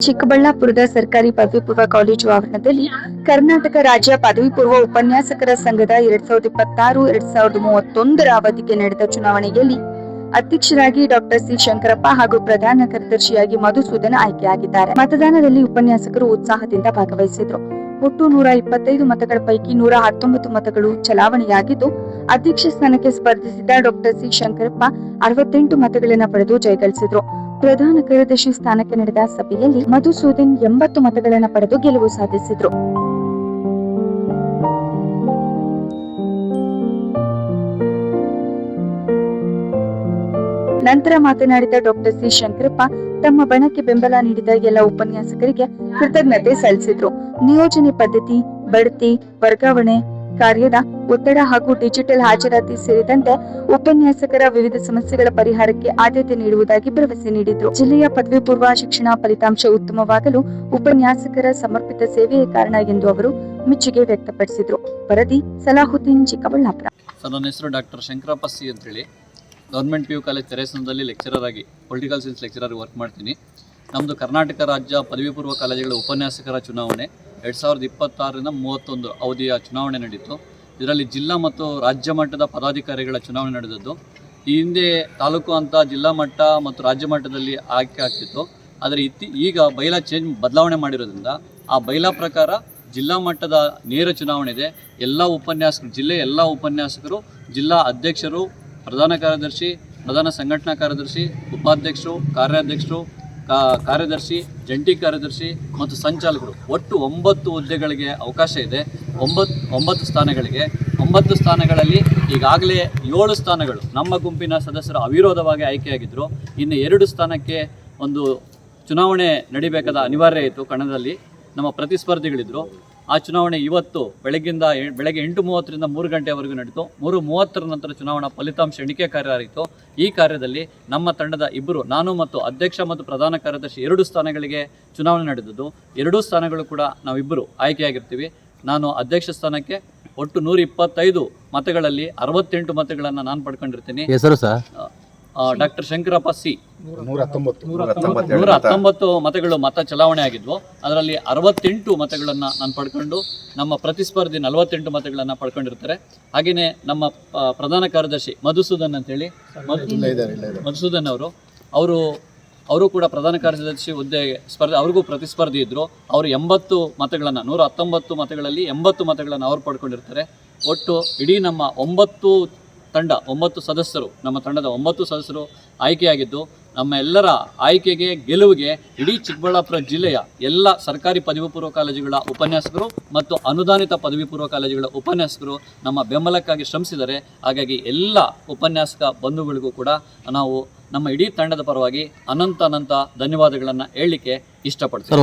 ಚಿಕ್ಕಬಳ್ಳಾಪುರದ ಸರ್ಕಾರಿ ಪದವಿ ಪೂರ್ವ ಕಾಲೇಜು ಆವರಣದಲ್ಲಿ ಕರ್ನಾಟಕ ರಾಜ್ಯ ಪದವಿ ಪೂರ್ವ ಉಪನ್ಯಾಸಕರ ಸಂಘದ 2026-2031 ಅವಧಿಗೆ ನಡೆದ ಚುನಾವಣೆಯಲ್ಲಿ ಅಧ್ಯಕ್ಷರಾಗಿ ಡಾಕ್ಟರ್ ಸಿ ಶಂಕರಪ್ಪ ಹಾಗೂ ಪ್ರಧಾನ ಕಾರ್ಯದರ್ಶಿಯಾಗಿ ಮಧುಸೂದನ್ ಆಯ್ಕೆಯಾಗಿದ್ದಾರೆ. ಮತದಾನದಲ್ಲಿ ಉಪನ್ಯಾಸಕರು ಉತ್ಸಾಹದಿಂದ ಭಾಗವಹಿಸಿದರು. ಒಟ್ಟು 125 ಮತಗಳ ಪೈಕಿ 119 ಮತಗಳು ಚಲಾವಣೆಯಾಗಿದ್ದು, ಅಧ್ಯಕ್ಷ ಸ್ಥಾನಕ್ಕೆ ಸ್ಪರ್ಧಿಸಿದ ಡಾಕ್ಟರ್ ಸಿ ಶಂಕರಪ್ಪ 68 ಮತಗಳನ್ನು ಪಡೆದು ಜಯಗಳಿಸಿದರು. ಪ್ರಧಾನ ಕಾರ್ಯದರ್ಶಿ ಸ್ಥಾನಕ್ಕೆ ನಡೆದ ಸಭೆಯಲ್ಲಿ ಮಧುಸೂದನ್ 80 ಮತಗಳನ್ನು ಪಡೆದು ಗೆಲುವು ಸಾಧಿಸಿದರು. ನಂತರ ಮಾತನಾಡಿದ ಡಾಕ್ಟರ್ ಸಿ ಶಂಕರಪ್ಪ ತಮ್ಮ ಬಣಕ್ಕೆ ಬೆಂಬಲ ನೀಡಿದ ಎಲ್ಲ ಉಪನ್ಯಾಸಕರಿಗೆ ಕೃತಜ್ಞತೆ ಸಲ್ಲಿಸಿದರು. ನಿಯೋಜನೆ ಪದ್ಧತಿ, ಬಡ್ತಿ, ವರ್ಗಾವಣೆ, ಕಾರ್ಯದ ಒತ್ತಡ ಹಾಗೂ ಡಿಜಿಟಲ್ ಹಾಜರಾತಿ ಸೇರಿದಂತೆ ಉಪನ್ಯಾಸಕರ ವಿವಿಧ ಸಮಸ್ಯೆಗಳ ಪರಿಹಾರಕ್ಕೆ ಆದ್ಯತೆ ನೀಡುವುದಾಗಿ ಭರವಸೆ ನೀಡಿದರು. ಜಿಲ್ಲೆಯ ಪದವಿ ಪೂರ್ವ ಶಿಕ್ಷಣ ಫಲಿತಾಂಶ ಉತ್ತಮವಾಗಲು ಉಪನ್ಯಾಸಕರ ಸಮರ್ಪಿತ ಸೇವೆಯೇ ಕಾರಣ ಎಂದು ಅವರು ಮೆಚ್ಚುಗೆ ವ್ಯಕ್ತಪಡಿಸಿದರು. ವರದಿ ಸಲಾಹುದ್ದೀನ್, ಚಿಕ್ಕಬಳ್ಳಾಪುರ. ನನ್ನ ಹೆಸರು ಡಾಕ್ಟರ್ ಶಂಕರಪ್ಪ ಸಿ ಅಂತ ಹೇಳಿ ಗೌರ್ಮೆಂಟ್ PU ಕಾಲೇಜ್ ತೆರೇಸನದಲ್ಲಿ ಲೆಕ್ಚರರ್ ಆಗಿ ಪೊಲಿಟಿಕಲ್ ಸೈನ್ಸ್ ಲೆಕ್ಚರರ್ ವರ್ಕ್ ಮಾಡ್ತೀನಿ. ನಮ್ಮದು ಕರ್ನಾಟಕ ರಾಜ್ಯ ಪದವಿ ಪೂರ್ವ ಕಾಲೇಜುಗಳ ಉಪನ್ಯಾಸಕರ ಚುನಾವಣೆ 2026-31 ಅವಧಿಯ ಚುನಾವಣೆ ನಡೆಯಿತು. ಇದರಲ್ಲಿ ಜಿಲ್ಲಾ ಮತ್ತು ರಾಜ್ಯ ಮಟ್ಟದ ಪದಾಧಿಕಾರಿಗಳ ಚುನಾವಣೆ ನಡೆದದ್ದು. ಈ ಹಿಂದೆ ತಾಲೂಕು ಹಂತ, ಜಿಲ್ಲಾ ಮಟ್ಟ ಮತ್ತು ರಾಜ್ಯ ಮಟ್ಟದಲ್ಲಿ ಆಯ್ಕೆ ಆಗ್ತಿತ್ತು. ಆದರೆ ಈಗ ಬೈಲಾ ಬದಲಾವಣೆ ಮಾಡಿರೋದ್ರಿಂದ ಆ ಬೈಲಾ ಪ್ರಕಾರ ಜಿಲ್ಲಾ ಮಟ್ಟದ ನೇರ ಚುನಾವಣೆ ಇದೆ. ಎಲ್ಲ ಉಪನ್ಯಾಸಕರು, ಜಿಲ್ಲೆಯ ಎಲ್ಲ ಉಪನ್ಯಾಸಕರು, ಜಿಲ್ಲಾ ಅಧ್ಯಕ್ಷರು, ಪ್ರಧಾನ ಕಾರ್ಯದರ್ಶಿ, ಪ್ರಧಾನ ಸಂಘಟನಾ ಕಾರ್ಯದರ್ಶಿ, ಉಪಾಧ್ಯಕ್ಷರು, ಕಾರ್ಯಾಧ್ಯಕ್ಷರು, ಕಾರ್ಯದರ್ಶಿ, ಜಂಟಿ ಕಾರ್ಯದರ್ಶಿ ಮತ್ತು ಸಂಚಾಲಕರು ಒಟ್ಟು 9 ಹುದ್ದೆಗಳಿಗೆ ಅವಕಾಶ ಇದೆ. 9 ಸ್ಥಾನಗಳಿಗೆ 9 ಸ್ಥಾನಗಳಲ್ಲಿ ಈಗಾಗಲೇ 7 ಸ್ಥಾನಗಳು ನಮ್ಮ ಗುಂಪಿನ ಸದಸ್ಯರು ಅವಿರೋಧವಾಗಿ ಆಯ್ಕೆಯಾಗಿದ್ದರು. ಇನ್ನು 2 ಸ್ಥಾನಕ್ಕೆ ಒಂದು ಚುನಾವಣೆ ನಡಿಬೇಕಾದ ಅನಿವಾರ್ಯ ಇತ್ತು. ಕಣದಲ್ಲಿ ನಮ್ಮ ಪ್ರತಿಸ್ಪರ್ಧಿಗಳಿದ್ದರು. ಆ ಚುನಾವಣೆ ಇವತ್ತು ಬೆಳಗ್ಗೆ 8:30ರಿಂದ 3 ಗಂಟೆವರೆಗೂ ನಡೆಯಿತು. 3:30 ನಂತರ ಚುನಾವಣಾ ಫಲಿತಾಂಶ ಎಣಿಕೆ ಕಾರ್ಯ ಆಗಿತ್ತು. ಈ ಕಾರ್ಯದಲ್ಲಿ ನಮ್ಮ ತಂಡದ ಇಬ್ಬರು, ನಾನು ಮತ್ತು ಅಧ್ಯಕ್ಷ ಮತ್ತು ಪ್ರಧಾನ ಕಾರ್ಯದರ್ಶಿ 2 ಸ್ಥಾನಗಳಿಗೆ ಚುನಾವಣೆ ನಡೆದದ್ದು. 2 ಸ್ಥಾನಗಳು ಕೂಡ ನಾವಿಬ್ಬರು ಆಯ್ಕೆಯಾಗಿರ್ತೀವಿ. ನಾನು ಅಧ್ಯಕ್ಷ ಸ್ಥಾನಕ್ಕೆ ಒಟ್ಟು 125 ಮತಗಳಲ್ಲಿ 68 ಮತಗಳನ್ನು ನಾನು ಪಡ್ಕೊಂಡಿರ್ತೀನಿ. ಹೆಸರು ಸರ್ ಡಾಕ್ಟರ್ ಶಂಕರಪ್ಪ ಸಿ. 119 ಮತಗಳು ಮತ ಚಲಾವಣೆ ಆಗಿದ್ವು. ಅದರಲ್ಲಿ 68 ಮತಗಳನ್ನು ನಾನು ಪಡ್ಕೊಂಡು, ನಮ್ಮ ಪ್ರತಿಸ್ಪರ್ಧಿ 48 ಮತಗಳನ್ನು ಪಡ್ಕೊಂಡಿರ್ತಾರೆ. ಹಾಗೆಯೇ ನಮ್ಮ ಪ್ರಧಾನ ಕಾರ್ಯದರ್ಶಿ ಮಧುಸೂದನ್ ಅಂತೇಳಿ ಮಧುಸೂದನ್ ಅವರು ಕೂಡ ಪ್ರಧಾನ ಕಾರ್ಯದರ್ಶಿ ಹುದ್ದೆ ಅವ್ರಿಗೂ ಪ್ರತಿಸ್ಪರ್ಧಿ ಇದ್ದರು. ಅವರು 80 ಮತಗಳನ್ನು 119 ಮತಗಳಲ್ಲಿ 80 ಮತಗಳನ್ನು ಅವ್ರು ಪಡ್ಕೊಂಡಿರ್ತಾರೆ. ಒಟ್ಟು ಇಡೀ ನಮ್ಮ 9 ಸದಸ್ಯರು, ನಮ್ಮ ತಂಡದ 9 ಸದಸ್ಯರು ಆಯ್ಕೆಯಾಗಿದ್ದು, ನಮ್ಮ ಎಲ್ಲರ ಆಯ್ಕೆಗೆ, ಗೆಲುವಿಗೆ ಇಡೀ ಚಿಕ್ಕಬಳ್ಳಾಪುರ ಜಿಲ್ಲೆಯ ಎಲ್ಲ ಸರ್ಕಾರಿ ಪದವಿ ಪೂರ್ವ ಕಾಲೇಜುಗಳ ಉಪನ್ಯಾಸಕರು ಮತ್ತು ಅನುದಾನಿತ ಪದವಿ ಪೂರ್ವ ಕಾಲೇಜುಗಳ ಉಪನ್ಯಾಸಕರು ನಮ್ಮ ಬೆಂಬಲಕ್ಕಾಗಿ ಶ್ರಮಿಸಿದ್ದಾರೆ. ಹಾಗಾಗಿ ಎಲ್ಲ ಉಪನ್ಯಾಸಕ ಬಂಧುಗಳಿಗೂ ಕೂಡ ನಾವು ನಮ್ಮ ಇಡೀ ತಂಡದ ಪರವಾಗಿ ಅನಂತ ಧನ್ಯವಾದಗಳನ್ನು ಹೇಳಲಿಕ್ಕೆ ಇಷ್ಟಪಡ್ತೀವಿ.